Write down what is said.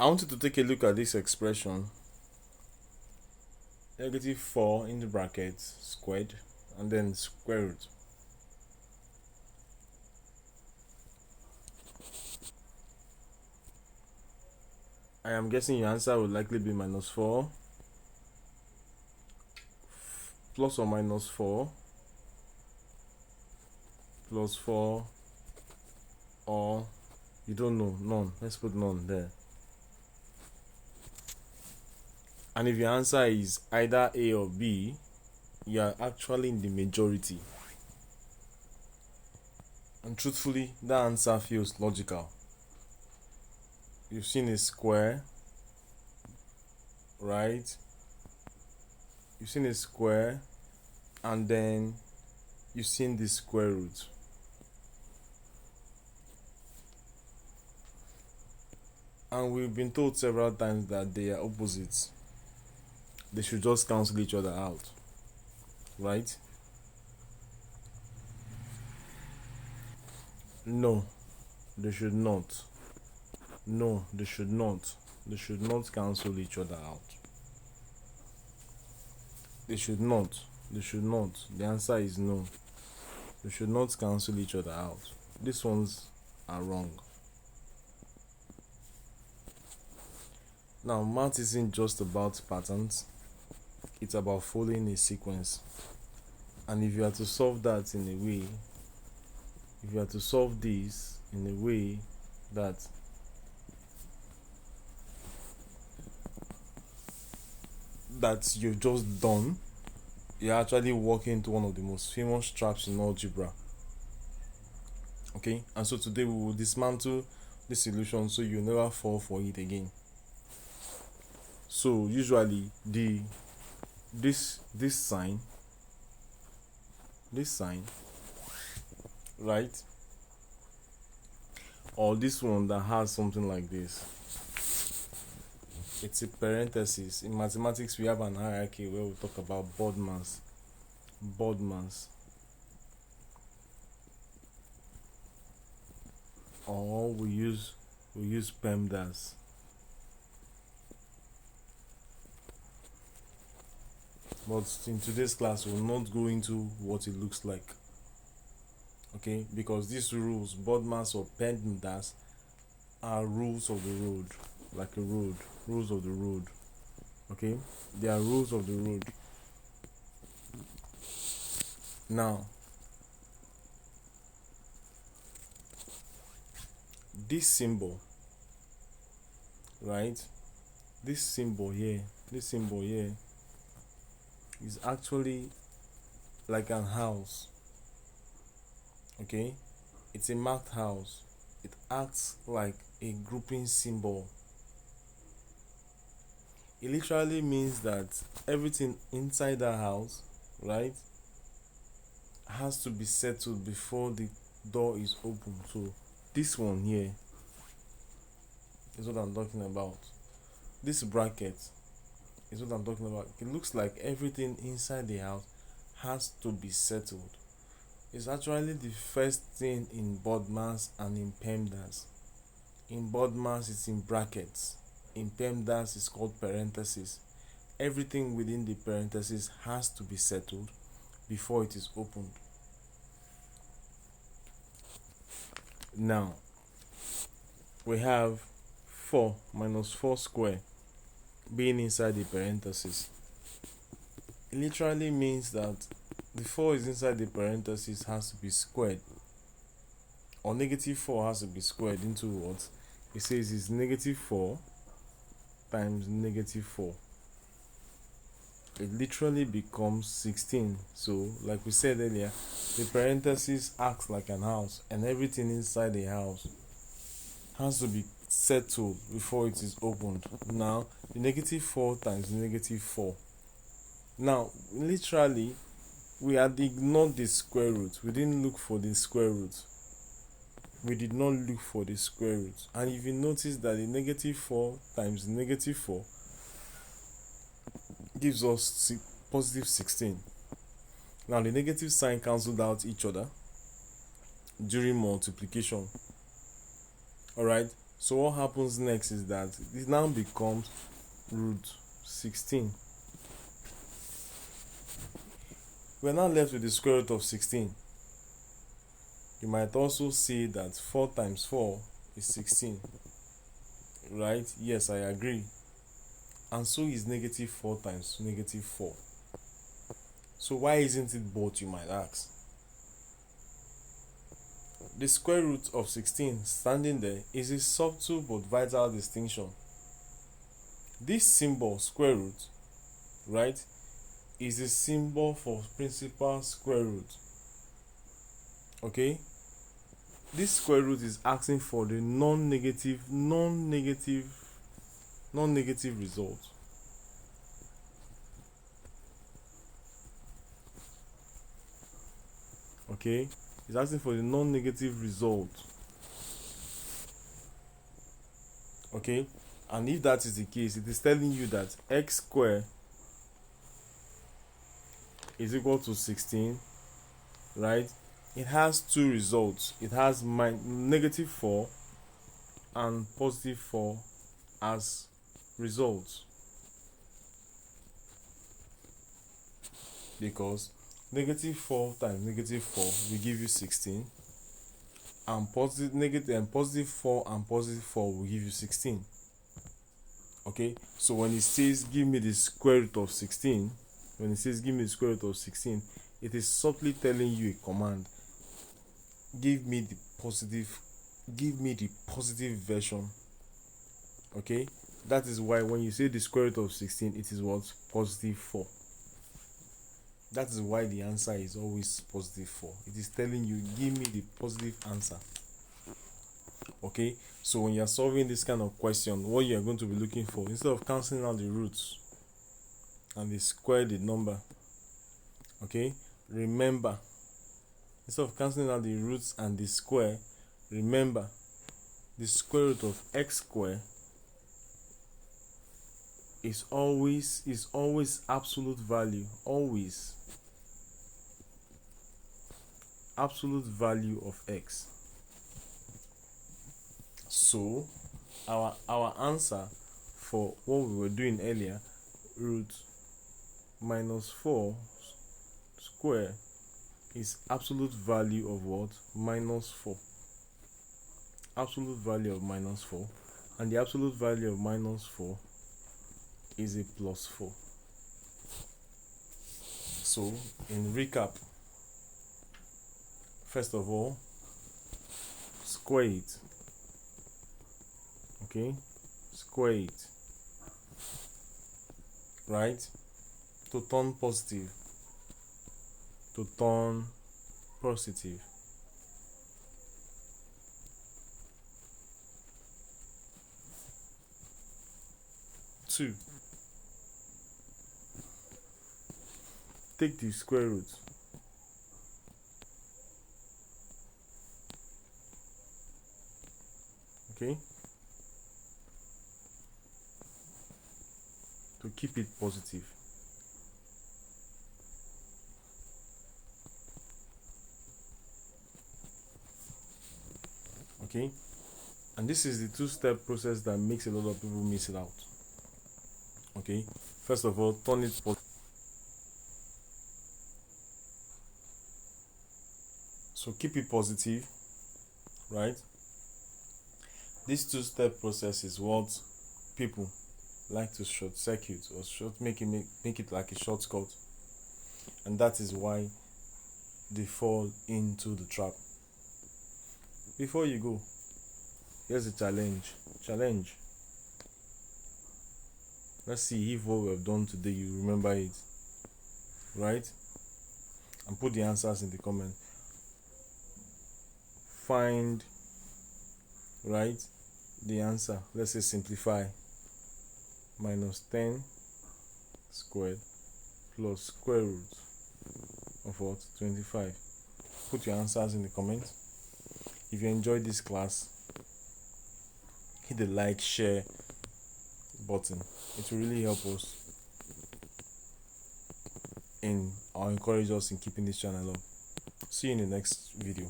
I want you to take a look at this expression. Negative 4 in the brackets squared and then square root. I am guessing your answer will likely be -4 plus or minus 4 plus 4, or you don't know, none. Let's put none there. And if your answer is either A or B, you are actually in the majority. And truthfully, that answer feels logical. You've seen a square, right? You've seen a square, and then you've seen the square root. And we've been told several times that they are opposites. They should just cancel each other out, right? No, they should not. No, they should not. They should not cancel each other out. They should not. They should not. The answer is no. They should not cancel each other out. These ones are wrong. Now, math isn't just about patterns. It's about following a sequence. And if you are to solve that in a way, if you are to solve this in a way that you've just done, you're actually walking into one of the most famous traps in algebra. Okay, and so today we will dismantle the solution so you never fall for it again. So usually this sign, right, or this one that has something like this, it's a parenthesis. In mathematics we have an hierarchy where we talk about BODMAS, or we use PEMDAS. But in today's class we'll not go into what it looks like, okay, because these rules, BODMAS or PEMDAS, are rules of the road, like a road, rules of the road. Okay, they are rules of the road. Now, this symbol, right, this symbol here is actually like an house. Okay, it's a marked house. It acts like a grouping symbol. It literally means that everything inside that house, right, has to be settled before the door is open. So this one here is what I'm talking about. This bracket is what I'm talking about. It looks like everything inside the house has to be settled. It's actually the first thing in BODMAS and in PEMDAS. In BODMAS it's in brackets. In PEMDAS it's called parentheses. Everything within the parentheses has to be settled before it is opened. Now, we have 4 minus 4 square being inside the parentheses. It literally means that the 4 is inside the parentheses has to be squared, or -4 has to be squared into what? It says it's -4 times -4. It literally becomes 16. So like we said earlier, the parentheses acts like an house, and everything inside the house has to be settled before it is opened. Now the -4 times -4. Now literally we had ignored the square root. We didn't look for the square root. We did not look for the square root. And if you notice that the -4 times -4 gives us positive 16. Now the negative sign cancelled out each other during multiplication. Alright, So what happens next is that it now becomes root 16. We're now left with the square root of 16. You might also see that 4 times 4 is 16. Right? Yes, I agree. And so is negative 4 times negative 4. So why isn't it both, you might ask? The square root of 16 standing there is a subtle but vital distinction. This symbol, square root, right, is a symbol for principal square root. Okay? This square root is asking for the non-negative result. Okay? It's asking for the non-negative result. Okay? And if that is the case, it is telling you that x squared is equal to 16, right? It has two results. It has negative 4 and positive 4 as results. Because negative 4 times negative 4 will give you 16, and positive 4 and positive 4 will give you 16. Okay, so when it says give me the square root of 16, when it says give me the square root of 16, it is subtly telling you a command. Give me the positive version. Okay, that is why when you say the square root of 16, it is what? Positive 4. That is why the answer is always positive 4. It is telling you, give me the positive answer. Okay, so when you are solving this kind of question, what you are going to be looking for, instead of cancelling out the roots and they square the number, okay, remember, instead of cancelling out the roots and the square, remember the square root of x squared is always absolute value, always absolute value of x. So our answer for what we were doing earlier, root minus 4 square, is absolute value of what? Minus 4. Absolute value of minus 4, and the absolute value of minus 4 is a plus 4. So in recap, first of all, square it. Okay, square it, right, to turn positive, to turn positive. Two, take the square root. Okay, to keep it positive. Okay, and this is the two-step process that makes a lot of people miss it out. Okay, first of all, turn it positive. So keep it positive, right? This two-step process is what people like to short circuit or make it like a shortcut, and that is why they fall into the trap. Before you go, here's a challenge. Let's see if what we have done today you remember it, right? And put the answers in the comment. Find, right, the answer. Let's say simplify. Minus 10 squared plus square root of what? 25. Put your answers in the comments. If you enjoyed this class, hit the like, share button. It will really help us or encourage us in keeping this channel up. See you in the next video.